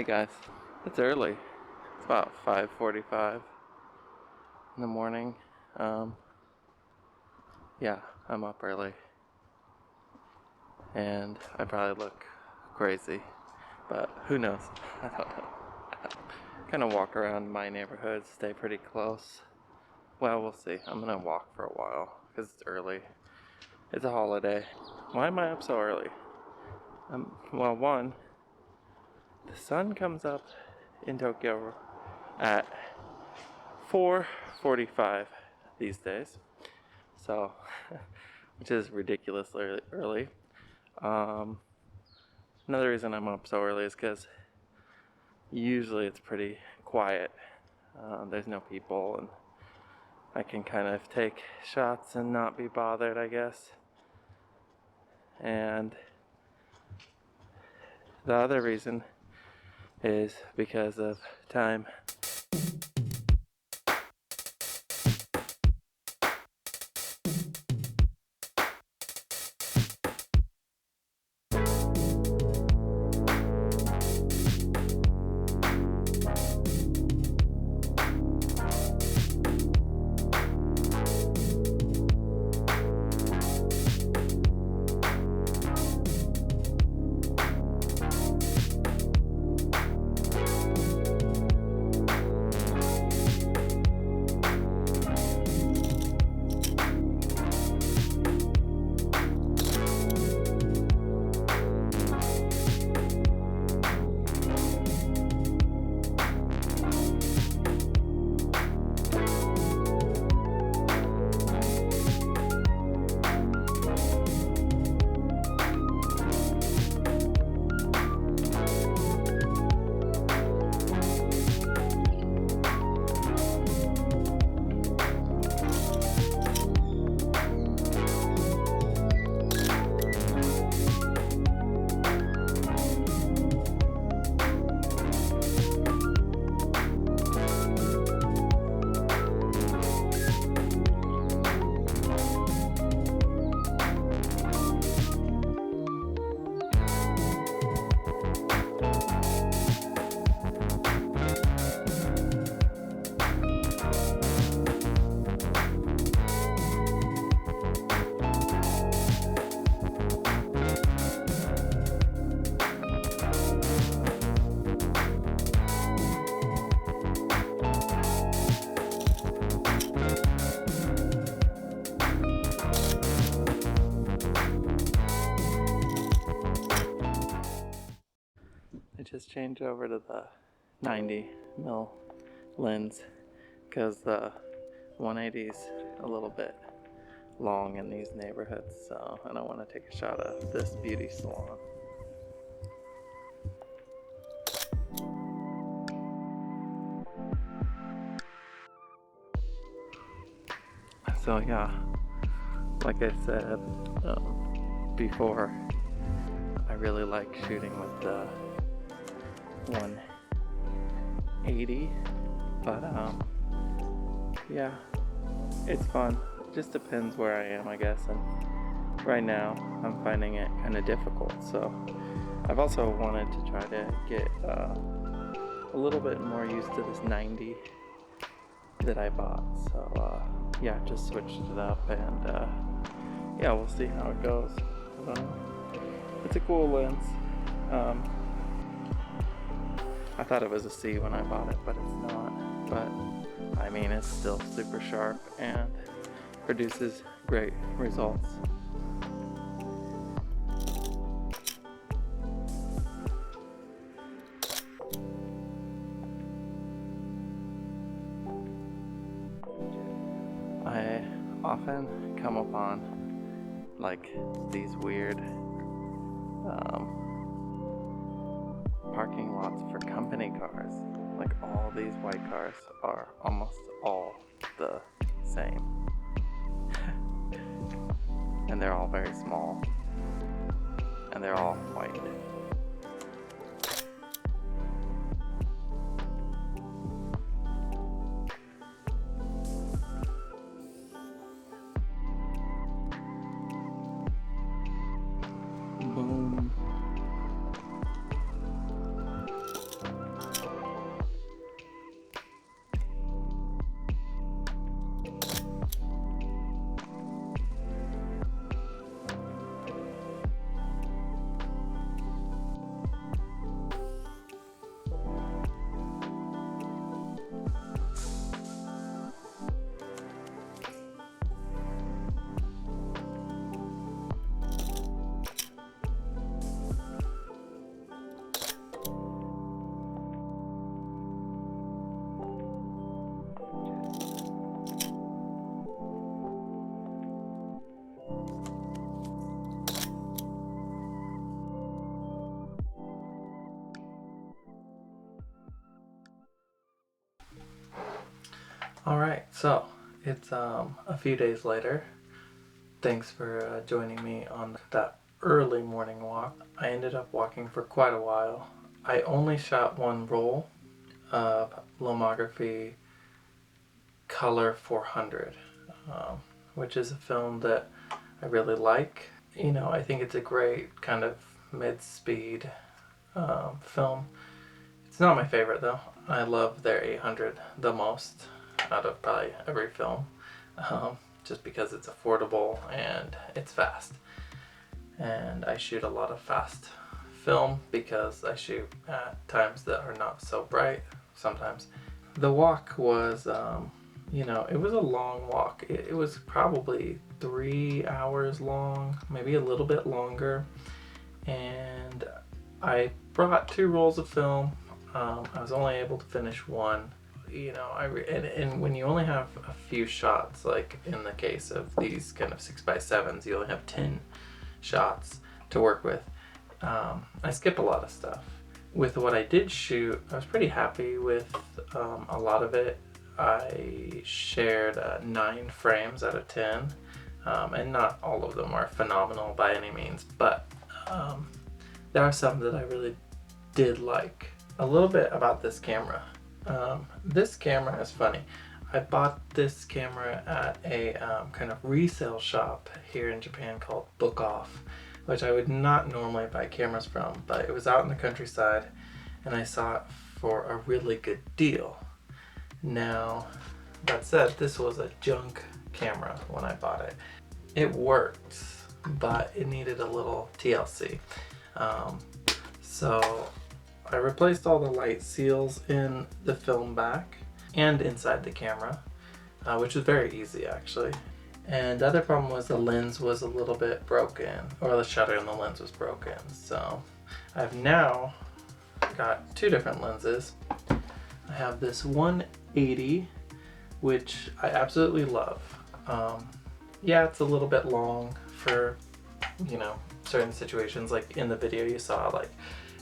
Hey guys, it's early. It's about 5:45 in the morning. Yeah, I'm up early. And I probably look crazy, but who knows? I don't know. Kind of walk around my neighborhood, stay pretty close. Well, we'll see. I'm gonna walk for a while because it's early. It's a holiday. Why am I up so early? Well, one, the sun comes up in Tokyo at 4:45 these days, so which is ridiculously early. Another reason I'm up so early is because usually it's pretty quiet. There's no people, and I can kind of take shots and not be bothered, I guess. And the other reason is because of time. I just changed over to the 90 mil lens because the 180 is a little bit long in these neighborhoods, so I don't want to take a shot of this beauty salon. So yeah, like I said before, I really like shooting with the 180, but yeah, it's fun. It just depends where I am, I guess, and right now I'm finding it kind of difficult, so I've also wanted to try to get a little bit more used to this 90 that I bought, so yeah, just switched it up, and yeah, we'll see how it goes. I don't know. It's a cool lens. I thought it was a C when I bought it, but it's not. But I mean, it's still super sharp and produces great results. I often come upon like these weird parking lots for company cars. Like all these white cars are almost all the same. And they're all very small. And they're all white. Boom. Alright, so it's a few days later. Thanks for joining me on that early morning walk. I ended up walking for quite a while. I only shot one roll of Lomography Color 400, which is a film that I really like. You know, I think it's a great kind of mid-speed film. It's not my favorite though. I love their 800 the most out of probably every film, just because it's affordable and it's fast. And I shoot a lot of fast film because I shoot at times that are not so bright sometimes. The walk was, you know, it was a long walk. It was probably 3 hours long, maybe a little bit longer. And I brought 2 rolls of film. I was only able to finish one. You know, and when you only have a few shots, like in the case of these kind of 6x7s, you only have 10 shots to work with. I skip a lot of stuff. With what I did shoot, I was pretty happy with a lot of it. I shared 9 frames out of 10, and not all of them are phenomenal by any means, but there are some that I really did like. A little bit about this camera. This camera is funny. I bought this camera at a kind of resale shop here in Japan called Book Off, which I would not normally buy cameras from, but it was out in the countryside and I saw it for a really good deal. Now, that said, this was a junk camera when I bought it. It worked, but it needed a little TLC. So I replaced all the light seals in the film back and inside the camera, which was very easy actually. And the other problem was the lens was a little bit broken, or the shutter in the lens was broken. So I've now got 2 different lenses. I have this 180, which I absolutely love. Yeah, it's a little bit long for, you know, certain situations. Like in the video you saw, like,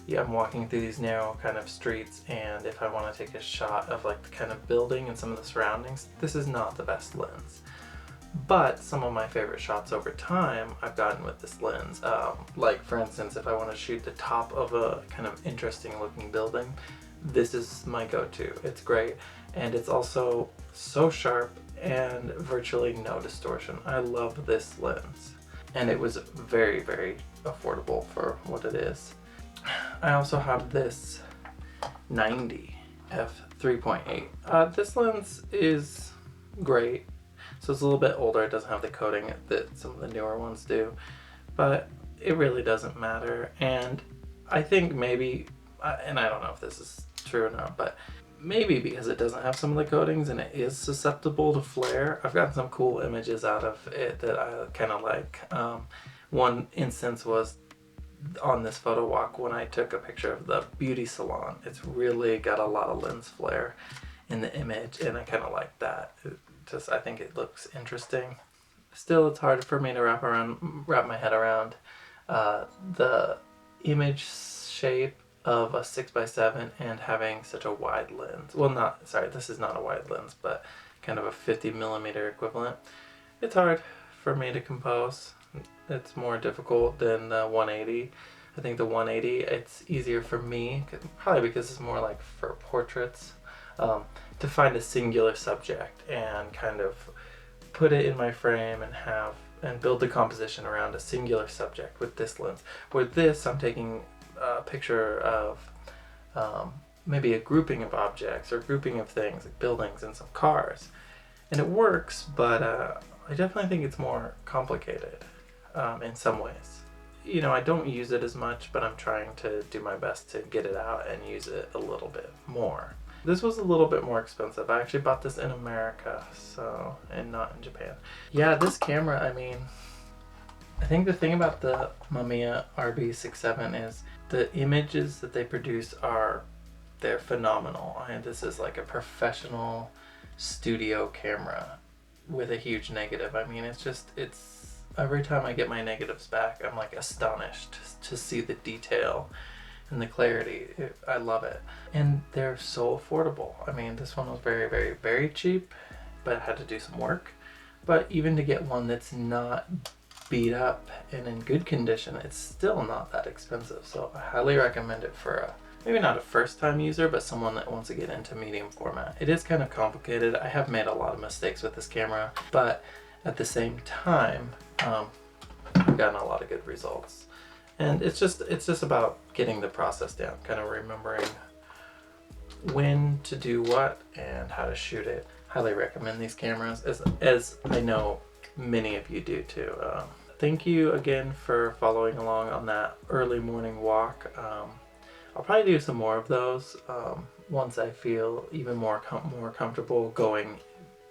yeah, I'm walking through these narrow kind of streets, and if I want to take a shot of like the kind of building and some of the surroundings, this is not the best lens. But some of my favorite shots over time I've gotten with this lens. Like for instance, if I want to shoot the top of a kind of interesting looking building, this is my go-to. It's great, and it's also so sharp and virtually no distortion. I love this lens, and it was very, very affordable for what it is. I also have this 90 f3.8. This lens is great. So it's a little bit older. It doesn't have the coating that some of the newer ones do, but it really doesn't matter. And I think maybe, and I don't know if this is true or not, but maybe because it doesn't have some of the coatings and it is susceptible to flare, I've gotten some cool images out of it that I kind of like. One instance was on this photo walk when I took a picture of the beauty salon. It's really got a lot of lens flare in the image, and I kind of like that. I think it looks interesting. Still, it's hard for me to wrap my head around the image shape of a 6x7 and having such a wide lens. Well, this is not a wide lens, but kind of a 50mm equivalent. It's hard for me to compose. It's more difficult than the 180. I think the 180, it's easier for me, probably because it's more like for portraits, to find a singular subject and kind of put it in my frame and build the composition around a singular subject with this lens. With this, I'm taking a picture of maybe a grouping of objects or grouping of things like buildings and some cars. And it works, but I definitely think it's more complicated in some ways. You know, I don't use it as much, but I'm trying to do my best to get it out and use it a little bit more. This was a little bit more expensive. I actually bought this in America, and not in Japan. Yeah, this camera, I mean, I think the thing about the Mamiya RB67 is the images that they produce they're phenomenal. This is like a professional studio camera with a huge negative. I mean, it's every time I get my negatives back, I'm like astonished to see the detail and the clarity. I love it. And they're so affordable. I mean, this one was very, very, very cheap, but I had to do some work. But even to get one that's not beat up and in good condition, it's still not that expensive. So I highly recommend it for maybe not a first time user, but someone that wants to get into medium format. It is kind of complicated. I have made a lot of mistakes with this camera, but at the same time, I've gotten a lot of good results. And it's just about getting the process down, kind of remembering when to do what and how to shoot it. Highly recommend these cameras, as I know many of you do too. Thank you again for following along on that early morning walk. I'll probably do some more of those once I feel even more comfortable going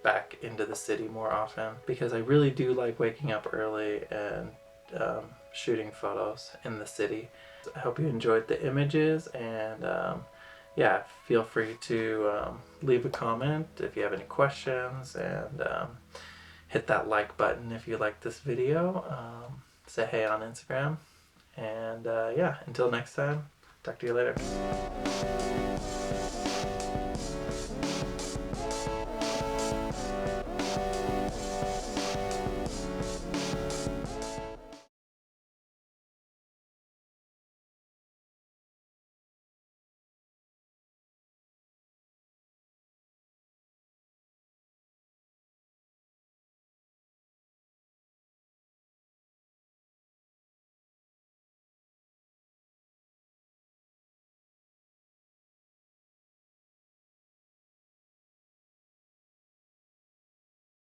back into the city more often, because I really do like waking up early and shooting photos in the city. I hope you enjoyed the images, and yeah, feel free to leave a comment if you have any questions, and hit that like button if you like this video. Say hey on Instagram, and yeah, until next time, talk to you later.